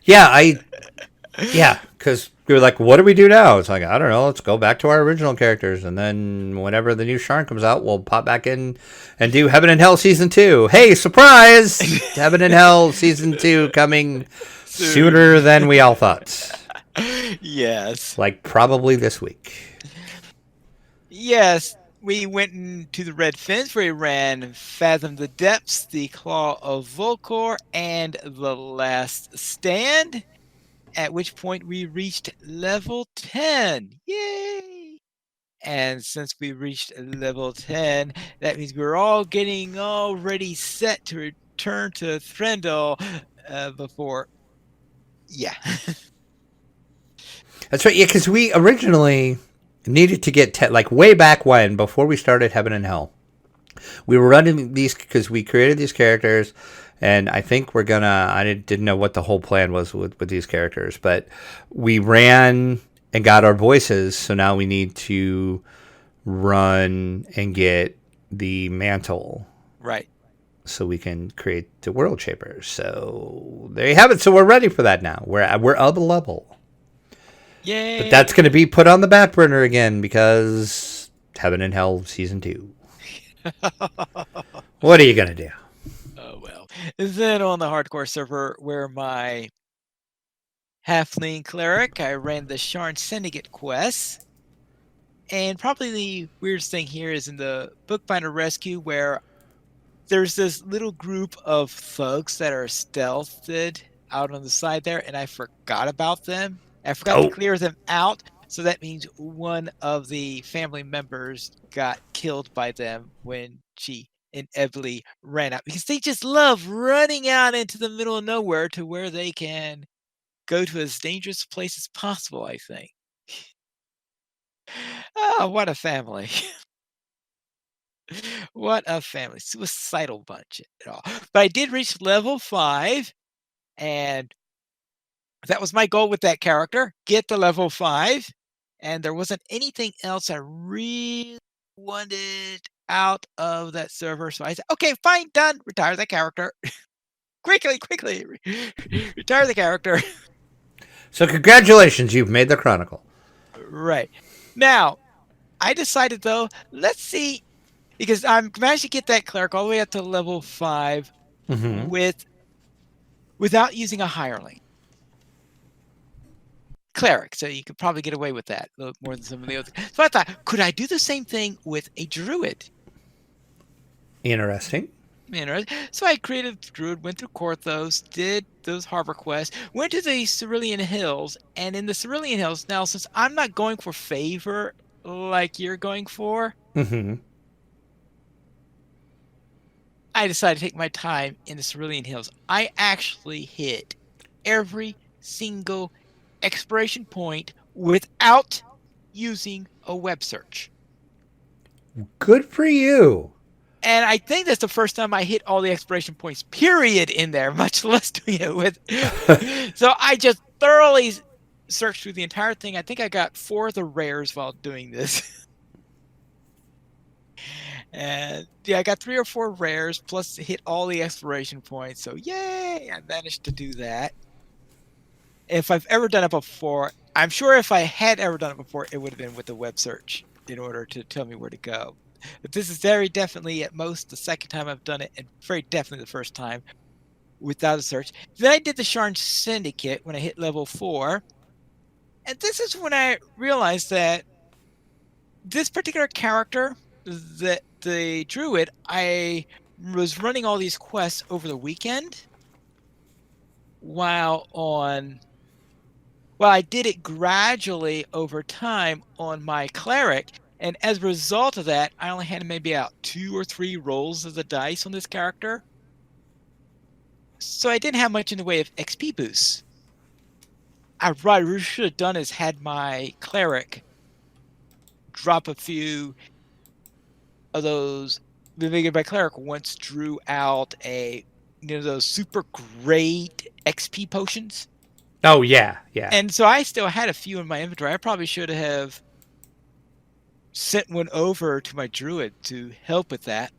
Yeah, because we were like, what do we do now? It's like, I don't know, let's go back to our original characters. And then whenever the new Sharn comes out, we'll pop back in and do Heaven and Hell Season 2. Hey, surprise! Heaven and Hell Season 2 coming sooner than we all thought. Yes. Like, probably this week. Yes. We went into the Red Fens where we ran Fathom the Depths, the Claw of Volcor, and The Last Stand. At which point we reached level 10. Yay! And since we reached level 10, that means we're all getting already set to return to Threndel before. Yeah. That's right. Yeah, because we originally needed to get like way back when, before we started Heaven and Hell, we were running these because we created these characters, and I think we're gonna. I didn't know what the whole plan was with these characters, but we ran and got our voices. So now we need to run and get the mantle, Right. so we can create the World Shapers. So there you have it. So we're ready for that now. We're up a level. Yay! But that's going to be put on the back burner again because Heaven and Hell Season 2. What are you going to do? Oh, well. Then on the hardcore server where my halfling cleric, I ran the Sharn Syndicate quests. And probably the weirdest thing here is in the Bookbinder Rescue where there's this little group of thugs that are stealthed out on the side there, and I forgot about them. I forgot to clear them out, so that means one of the family members got killed by them when she inevitably ran out, because they just love running out into the middle of nowhere to where they can go to as dangerous a place as possible, I think. Oh, what a family. What a family. Suicidal bunch at all. But I did reach level 5, and that was my goal with that character. Get to level 5. And there wasn't anything else I really wanted out of that server. So I said, okay, fine, done. Retire that character. Quickly. Retire the character. So congratulations, you've made the Chronicle. Right. Now, I decided, though, let's see, because I'm managed to get that cleric all the way up to level 5 without using a hireling. Cleric, so you could probably get away with that a little more than some of the others. So I thought, could I do the same thing with a druid? Interesting. So I created a druid, went through Korthos, did those harbor quests, went to the Cerulean Hills, and in the Cerulean Hills, now since I'm not going for favor like you're going for, I decided to take my time in the Cerulean Hills. I actually hit every single expiration point without using a web search. Good for you. And I think that's the first time I hit all the expiration points, period, in there, much less doing it with. So I just thoroughly searched through the entire thing. I think I got 4 of the rares while doing this. And yeah, I got 3 or 4 rares, plus hit all the expiration points. So yay, I managed to do that. If I've ever done it before, I'm sure if I had ever done it before, it would have been with the web search in order to tell me where to go. But this is very definitely at most the second time I've done it, and very definitely the first time without a search. Then I did the Sharn Syndicate when I hit level 4. And this is when I realized that this particular character, that the druid, I was running all these quests over the weekend while I did it gradually over time on my cleric. And as a result of that, I only had maybe out 2 or 3 rolls of the dice on this character. So I didn't have much in the way of XP boosts. What I really should have done is had my cleric drop a few of those. My cleric once drew out those super great XP potions. Oh, yeah, yeah. And so I still had a few in my inventory. I probably should have sent one over to my druid to help with that.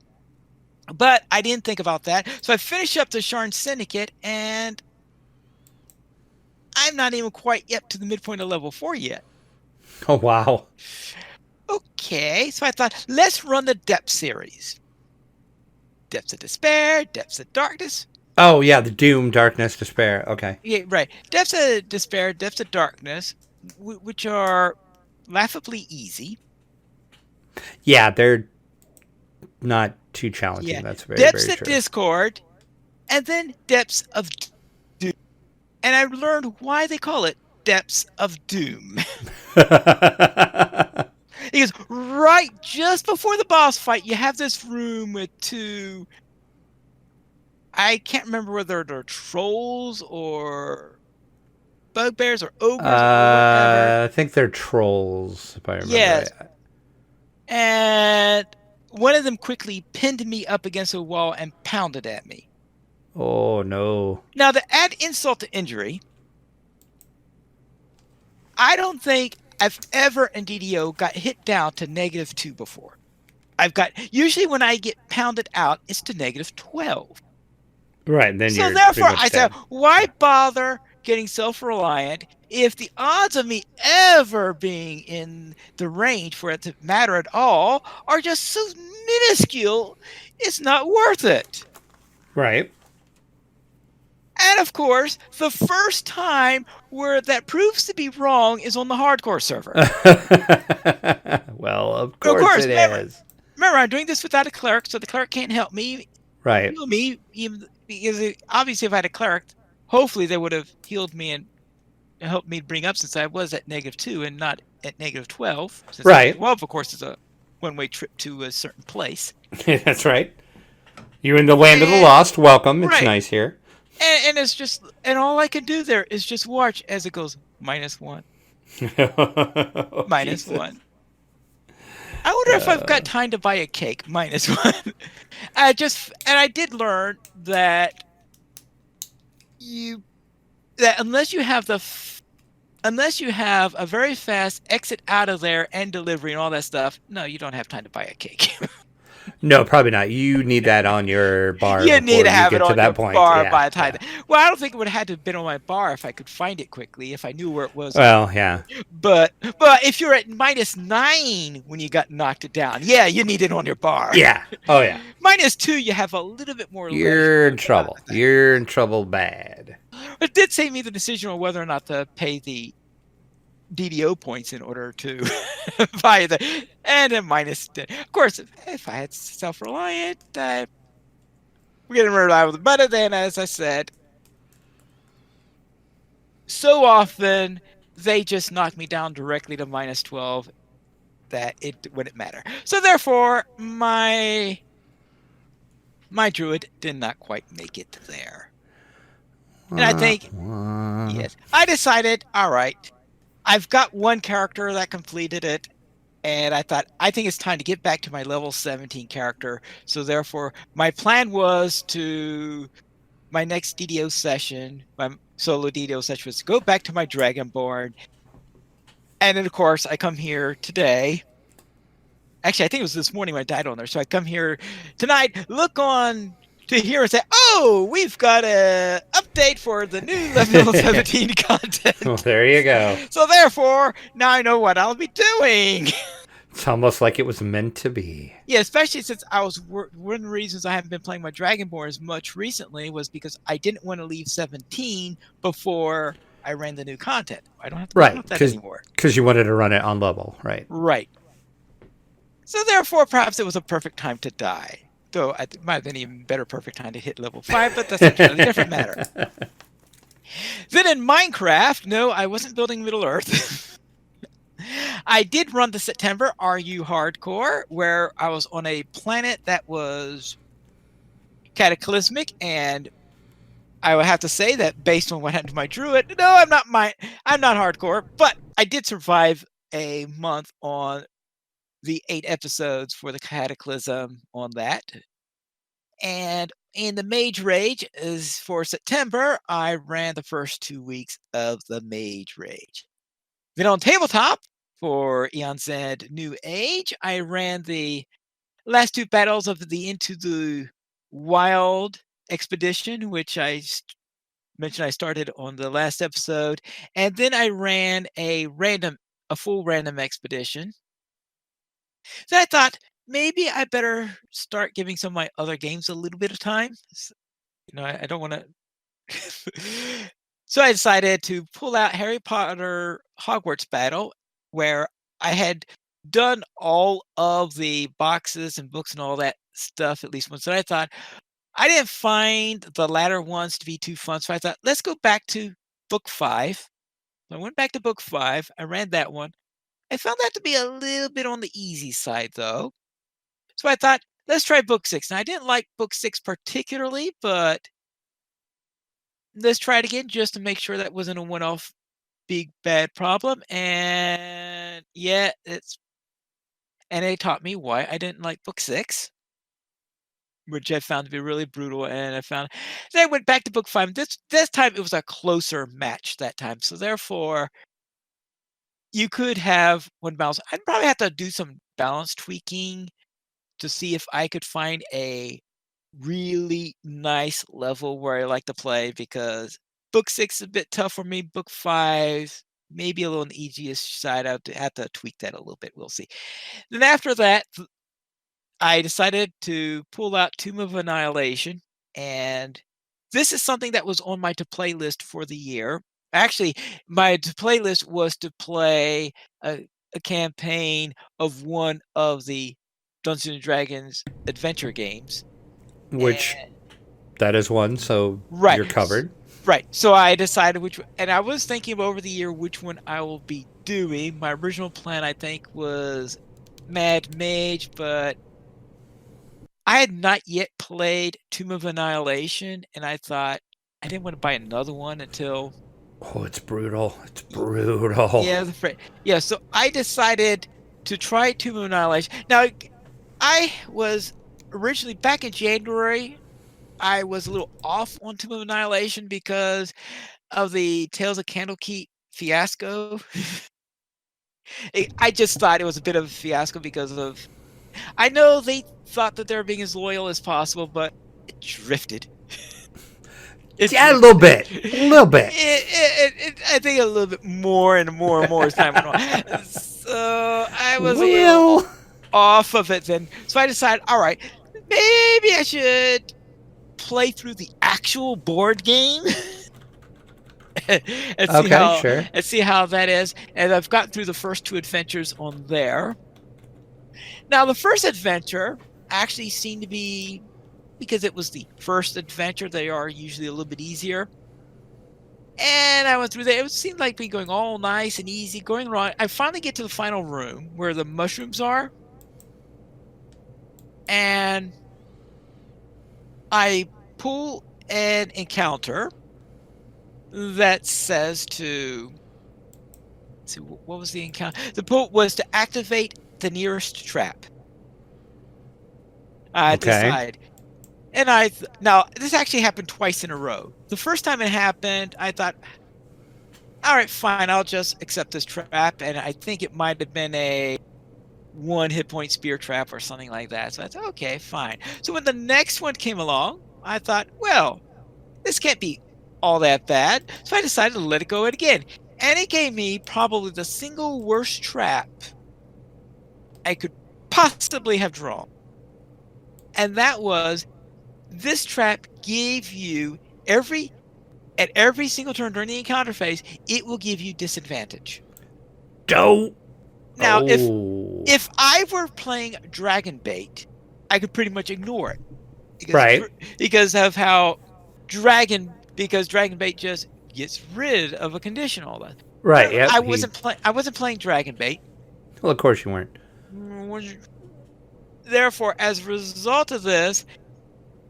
But I didn't think about that. So I finished up the Sharn Syndicate, and I'm not even quite yet to the midpoint of level 4 yet. Oh, wow. Okay, so I thought, let's run the Depth series. Depths of Despair, Depths of Darkness. Oh, yeah, the Doom, Darkness, Despair. Okay. Yeah, right. Depths of Despair, Depths of Darkness, which are laughably easy. Yeah, they're not too challenging. Yeah. That's very, Depths very of true. Discord, and then Depths of Doom. And I learned why they call it Depths of Doom. Because right just before the boss fight, you have this room with 2. I can't remember whether they're trolls or bugbears or ogres or whatever. I think they're trolls, if I remember Yes. right. And one of them quickly pinned me up against a wall and pounded at me. Oh, no. Now, to add insult to injury, I don't think I've ever in DDO got hit down to -2 before. Usually when I get pounded out, it's to -12. Right, and then So you're therefore, pretty much I said, dead. why bother getting self-reliant if the odds of me ever being in the range for it to matter at all are just so minuscule, it's not worth it. Right. And of course, the first time where that proves to be wrong is on the hardcore server. Well, of course it is. Remember, I'm doing this without a cleric, so the cleric can't help me. Right. Heal me, even because obviously if I had a cleric, hopefully they would have healed me and helped me bring up, since I was at -2 and not at -12. Since Right. 12, of course, is a one-way trip to a certain place. That's right. You're in the land of the lost. Welcome. It's Right. nice here. And it's just, and all I can do there is just watch as it goes -1, Oh, -1. Jesus. I wonder if I've got time to buy a cake. -1. I did learn that unless you have a very fast exit out of there and delivery and all that stuff, no, you don't have time to buy a cake. No, probably not. You need that on your bar. You need to have get it on to that your point. bar Yeah, by the time. yeah. Well, I don't think it would have had to have been on my bar if I could find it quickly, if I knew where it was. Well, yeah. But if you're at -9 when you got knocked it down, yeah, you need it on your bar. Yeah. Oh, yeah. -2, you have a little bit more. You're in trouble. You're in trouble bad. It did save me the decision on whether or not to pay the DDO points in order to buy and a -10. Of course, if I had self-reliant, we're getting rely with the better. Then, as I said, so often they just knock me down directly to -12 that it wouldn't matter. So therefore, my druid did not quite make it there. And I think, yes, I decided, all right, I've got one character that completed it, and I think it's time to get back to my level 17 character. So therefore, my plan was my next DDO session, my solo DDO session, was to go back to my Dragonborn. And then, of course, I come here today. Actually, I think it was this morning when I died on there. So I come here tonight, look on to hear and say, oh, we've got a update for the new level 17 content. Well, there you go. So therefore, now I know what I'll be doing. It's almost like it was meant to be. Yeah, especially since one of the reasons I haven't been playing my Dragonborn as much recently was because I didn't want to leave 17 before I ran the new content. I don't have to worry about that anymore. Because you wanted to run it on level, right? Right. So therefore, perhaps it was a perfect time to die. Though it might have been an even better perfect time to hit level 5, but that's a totally different matter. Then in Minecraft, no, I wasn't building Middle Earth. I did run the September RU Hardcore, where I was on a planet that was cataclysmic, and I would have to say that based on what happened to my druid, no, I'm not hardcore, but I did survive a month on the 8 episodes for the cataclysm on that. And in the Mage Rage is for September, I ran the first 2 weeks of the Mage Rage. Then on tabletop for Eon's End New Age, I ran the last 2 battles of the Into the Wild expedition, which I mentioned I started on the last episode, and then I ran a full random expedition. So I thought maybe I better start giving some of my other games a little bit of time. I don't want to. So I decided to pull out Harry Potter Hogwarts Battle, where I had done all of the boxes and books and all that stuff at least once. So I thought I didn't find the latter ones to be too fun. So I thought, let's go back to book 5. So I went back to book 5. I ran that one. I found that to be a little bit on the easy side, though. So I thought, let's try book 6. Now, I didn't like book 6 particularly, but let's try it again just to make sure that wasn't a one-off big bad problem. And yeah, it taught me why I didn't like book 6, which I found to be really brutal. And then I went back to book 5. This time it was a closer match that time. So therefore, you could have one balance. I'd probably have to do some balance tweaking to see if I could find a really nice level where I like to play, because book 6 is a bit tough for me. Book 5, maybe a little on the easiest side. I have to tweak that a little bit. We'll see. Then after that, I decided to pull out Tomb of Annihilation, and this is something that was on my to-play list for the year. Actually, my to-play list was to play a campaign of one of the Dungeons & Dragons adventure games. Which, that is one, so Right. you're covered. Right. So I decided and I was thinking over the year which one I will be doing. My original plan, I think, was Mad Mage, but I had not yet played Tomb of Annihilation, and I thought I didn't want to buy another one until... Oh, it's brutal. It's brutal. Yeah, so I decided to try Tomb of Annihilation. Now, I was originally, back in January, I was a little off on Tomb of Annihilation because of the Tales of Candlekeep fiasco. I just thought it was a bit of a fiasco because of... I know they thought that they were being as loyal as possible, but it drifted. Yeah, a little bit. A little bit. I think a little bit more and more and more as time went on. So I was a little off of it then. So I decided, all right, maybe I should play through the actual board game and see how that is. And I've gotten through the first 2 adventures on there. Now, the first adventure actually seemed to be, because it was the first adventure, they are usually a little bit easier. And I went through there. It seemed like me going all nice and easy, going around. I finally get to the final room where the mushrooms are. And I pull an encounter that says to... Let's see, what was the encounter? The pull was to activate the nearest trap. Decide. And now this actually happened twice in a row. The first time it happened, I thought, all right, fine, I'll just accept this trap. And I think it might have been a 1 hit point spear trap or something like that. So I thought, okay, fine. So when the next one came along, I thought, well, this can't be all that bad. So I decided to let it go again. And it gave me probably the single worst trap I could possibly have drawn. And that was, this trap gave you at every single turn during the encounter phase, it will give you disadvantage. Now, if I were playing Dragon Bait, I could pretty much ignore it. Because of how Dragon Bait just gets rid of a condition all that. Right. I wasn't playing Dragon Bait. Well, of course you weren't. Therefore, as a result of this,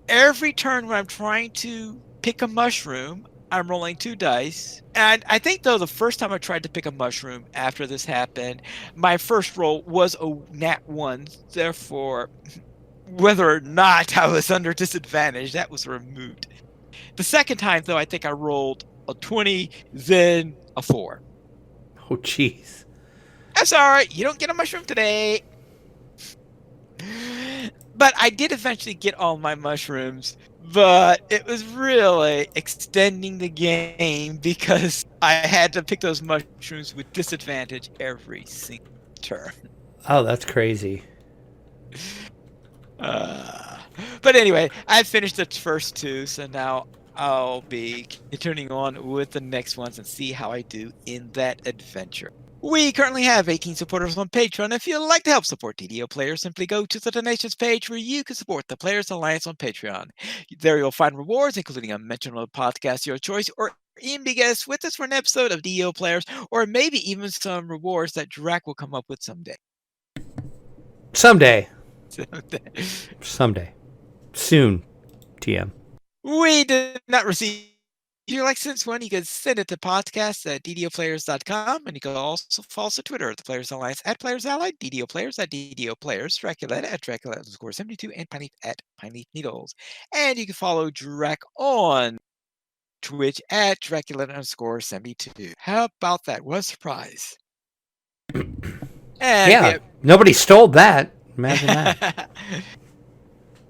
every turn when I'm trying to pick a mushroom, I'm rolling 2 dice. And I think, though, the first time I tried to pick a mushroom after this happened, my first roll was a nat 1. Therefore, whether or not I was under disadvantage, that was removed. The second time, though, I think I rolled a 20, then a 4. Oh, jeez. That's all right. You don't get a mushroom today. But I did eventually get all my mushrooms, but it was really extending the game because I had to pick those mushrooms with disadvantage every single turn. Oh, that's crazy. But anyway, I finished the first 2, so now I'll be continuing on with the next ones and see how I do in that adventure. We currently have 18 supporters on Patreon. If you'd like to help support DDO players, simply go to the donations page where you can support the Players Alliance on Patreon. There you'll find rewards, including a mention on the podcast your choice, or even be guests with us for an episode of DDO Players, or maybe even some rewards that Drac will come up with someday. Someday. Soon, TM. We did not receive. If you like since one, you can send it to podcast@ddoplayers.com, and you can also follow us on Twitter at the Players Alliance at Players Allied, DDO Players at DDO Players, Dracula at Dracula_72, and Pineleaf at Pineleaf Needles. And you can follow Drac on Twitch at Dracula_72. How about that? What a surprise! And nobody stole that. Imagine that.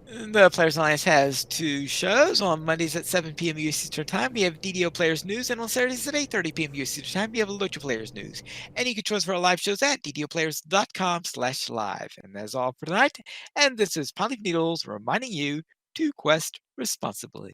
The Players Alliance has 2 shows. On Mondays at 7 p.m. US Eastern Time, we have DDO Players News, and on Saturdays at 8:30 p.m. US Eastern Time, we have Lucha Players News. And you can join us for our live shows at ddoplayers.com/live. And that's all for tonight. And this is Pineleaf Needles reminding you to quest responsibly.